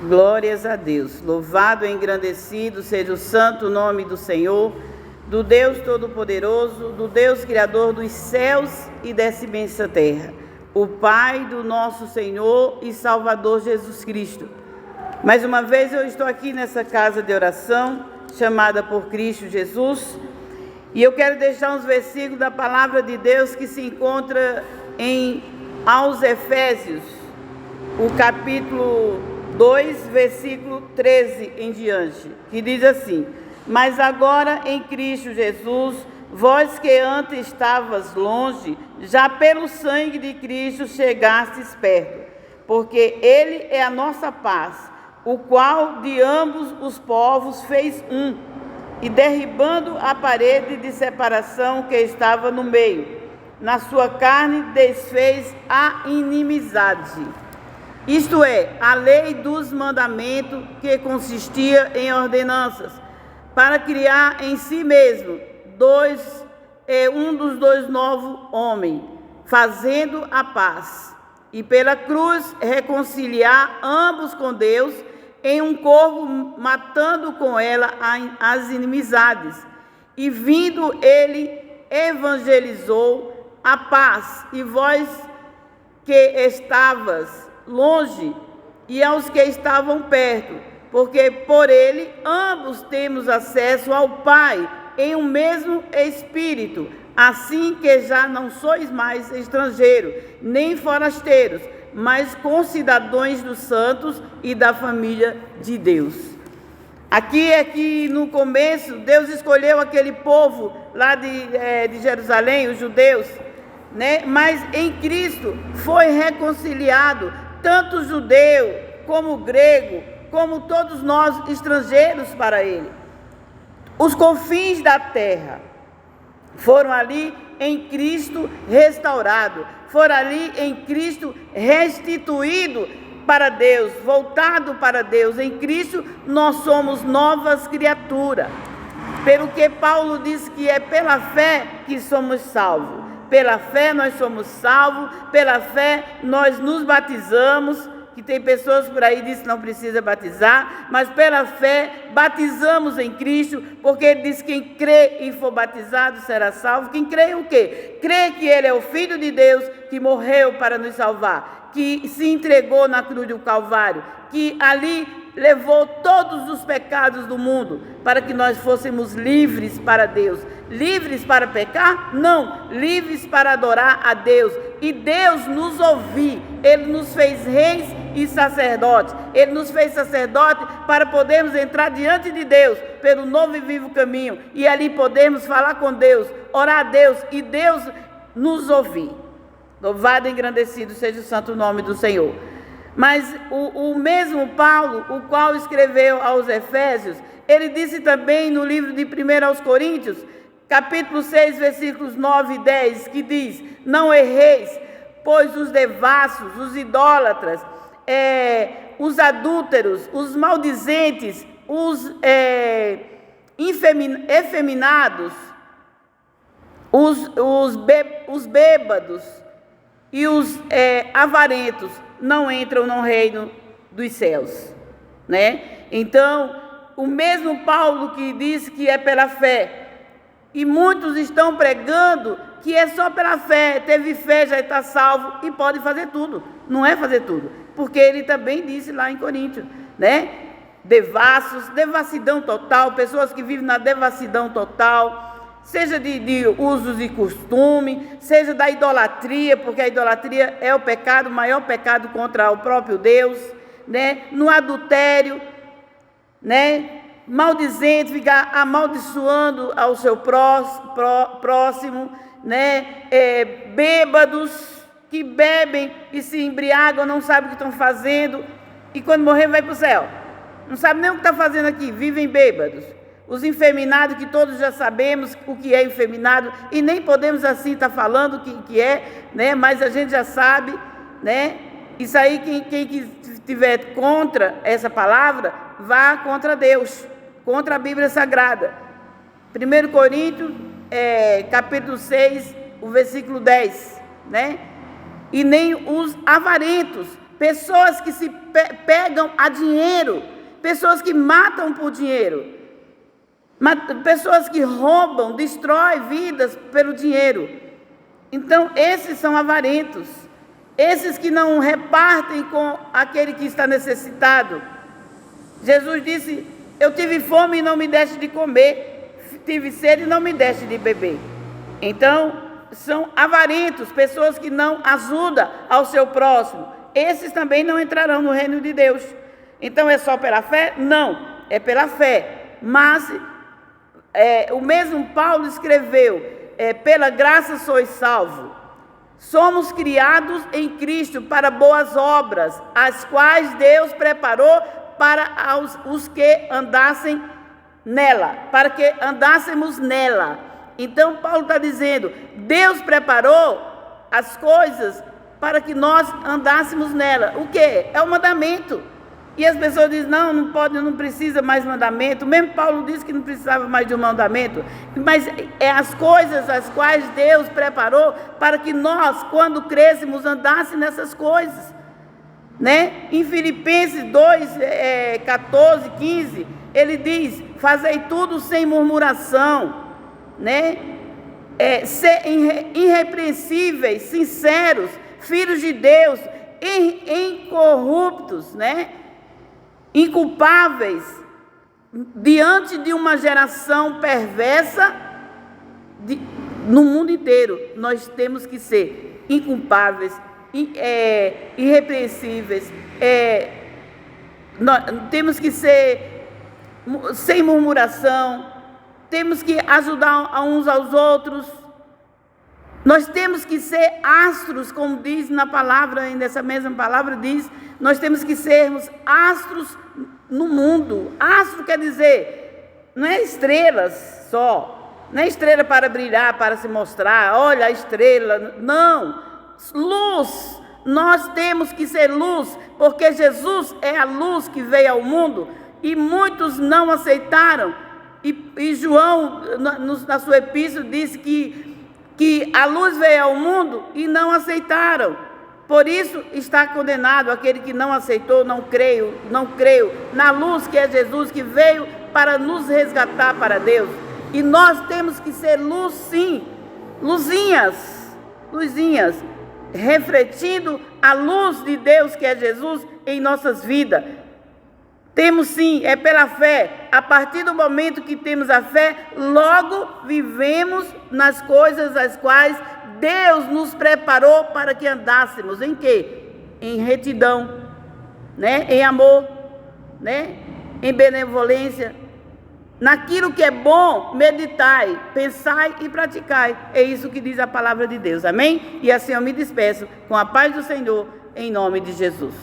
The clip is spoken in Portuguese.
Glórias a Deus. Louvado e engrandecido seja o santo nome do Senhor, do Deus Todo-Poderoso, do Deus Criador dos céus e dessa imensa terra, o Pai do nosso Senhor e Salvador Jesus Cristo. Mais uma vez eu estou aqui nessa casa de oração, chamada por Cristo Jesus, e eu quero deixar uns versículos da palavra de Deus que se encontra aos Efésios, o capítulo 2, versículo 13 em diante, que diz assim: mas agora em Cristo Jesus, vós que antes estavas longe, já pelo sangue de Cristo chegastes perto, porque Ele é a nossa paz, o qual de ambos os povos fez um, e derribando a parede de separação que estava no meio, na sua carne desfez a inimizade. Isto é, a lei dos mandamentos, que consistia em ordenanças, para criar em si mesmo um dos dois novos homens, fazendo a paz, e pela cruz reconciliar ambos com Deus em um corpo, matando com ela as inimizades. E vindo ele, evangelizou a paz, e vós que estavas longe, e aos que estavam perto, porque por ele ambos temos acesso ao Pai em um mesmo Espírito, assim que já não sois mais estrangeiros, nem forasteiros, mas concidadãos dos santos e da família de Deus. Aqui no começo, Deus escolheu aquele povo lá de Jerusalém, os judeus, né? Mas em Cristo foi reconciliado tanto judeu como grego, como todos nós estrangeiros para Ele. Os confins da terra foram ali em Cristo restaurados, foram ali em Cristo restituídos para Deus, voltado para Deus. Em Cristo nós somos novas criaturas. Pelo que Paulo diz que é pela fé que somos salvos. Pela fé nós somos salvos, pela fé nós nos batizamos, que tem pessoas por aí que dizem que não precisa batizar, mas pela fé batizamos em Cristo, porque ele diz que quem crê e for batizado será salvo. Quem crê o quê? Crê que ele é o Filho de Deus, que morreu para nos salvar, que se entregou na cruz do Calvário, que ali levou todos os pecados do mundo, para que nós fôssemos livres para Deus. Livres para pecar? Não, livres para adorar a Deus. E Deus nos ouviu, Ele nos fez reis e sacerdotes. Ele nos fez sacerdote para podermos entrar diante de Deus, pelo novo e vivo caminho, e ali podemos falar com Deus, orar a Deus, e Deus nos ouvir. Louvado e engrandecido seja o santo nome do Senhor. Mas o mesmo Paulo, o qual escreveu aos Efésios, ele disse também no livro de 1 aos Coríntios, capítulo 6, versículos 9 e 10, que diz: não erreis, pois os devassos, os idólatras, os adúlteros, os maldizentes, os efeminados, os bêbados e os avarentos não entram no reino dos céus, né? Então, o mesmo Paulo que disse que é pela fé, e muitos estão pregando que é só pela fé, teve fé, já está salvo e pode fazer tudo. Não é fazer tudo, porque ele também disse lá em Coríntios, né? Devassos, devassidão total, pessoas que vivem na devassidão total, seja de usos e costumes, seja da idolatria, porque a idolatria é o pecado, o maior pecado contra o próprio Deus, né? No adultério, né? Maldizente, ficar amaldiçoando ao seu próximo, né? Bêbados que bebem e se embriagam, não sabem o que estão fazendo, e quando morrer vai para o céu. Não sabe nem o que está fazendo aqui, vivem bêbados. Os efeminados, que todos já sabemos o que é efeminado, e nem podemos assim estar falando o que é, né? Mas a gente já sabe, né? Isso aí, quem estiver contra essa palavra, vá contra Deus, contra a Bíblia Sagrada. 1 Coríntios, capítulo 6, o versículo 10, né? E nem os avarentos, pessoas que se pegam a dinheiro, pessoas que matam por dinheiro, pessoas que roubam, destroem vidas pelo dinheiro. Então, esses são avarentos, esses que não repartem com aquele que está necessitado. Jesus disse: eu tive fome e não me deste de comer, tive sede e não me deste de beber. Então, são avarentos, pessoas que não ajudam ao seu próximo. Esses também não entrarão no reino de Deus. Então, é só pela fé? Não, é pela fé. Mas, o mesmo Paulo escreveu, pela graça sois salvos. Somos criados em Cristo para boas obras, as quais Deus preparou para os que andassem nela, para que andássemos nela. Então Paulo está dizendo, Deus preparou as coisas para que nós andássemos nela. O que? É o mandamento. E as pessoas dizem, não pode, não precisa mais mandamento. Mesmo Paulo disse que não precisava mais de um mandamento. Mas é as coisas as quais Deus preparou para que nós, quando crescemos, andássemos nessas coisas. Né? Em Filipenses 2, 14, 15, ele diz, fazei tudo sem murmuração, né? Ser irrepreensíveis, sinceros, filhos de Deus, incorruptos, né? Inculpáveis, diante de uma geração perversa, no mundo inteiro, nós temos que ser inculpáveis, irrepreensíveis, nós temos que ser sem murmuração, temos que ajudar uns aos outros, nós temos que ser astros, como diz na palavra, nessa mesma palavra diz, nós temos que sermos astros no mundo. Astro quer dizer, não é estrelas só, não é estrela para brilhar, para se mostrar, olha a estrela, não, luz, nós temos que ser luz, porque Jesus é a luz que veio ao mundo, e muitos não aceitaram, e João, na sua epístola, disse que a luz veio ao mundo e não aceitaram. Por isso está condenado aquele que não aceitou, não creu na luz que é Jesus, que veio para nos resgatar para Deus. E nós temos que ser luz, sim, luzinhas, refletindo a luz de Deus que é Jesus em nossas vidas. Temos sim, é pela fé. A partir do momento que temos a fé, logo vivemos nas coisas as quais Deus nos preparou para que andássemos. Em quê? Em retidão, né? Em amor, né? Em benevolência. Naquilo que é bom, meditai, pensai e praticai. É isso que diz a palavra de Deus. Amém? E assim eu me despeço com a paz do Senhor, em nome de Jesus.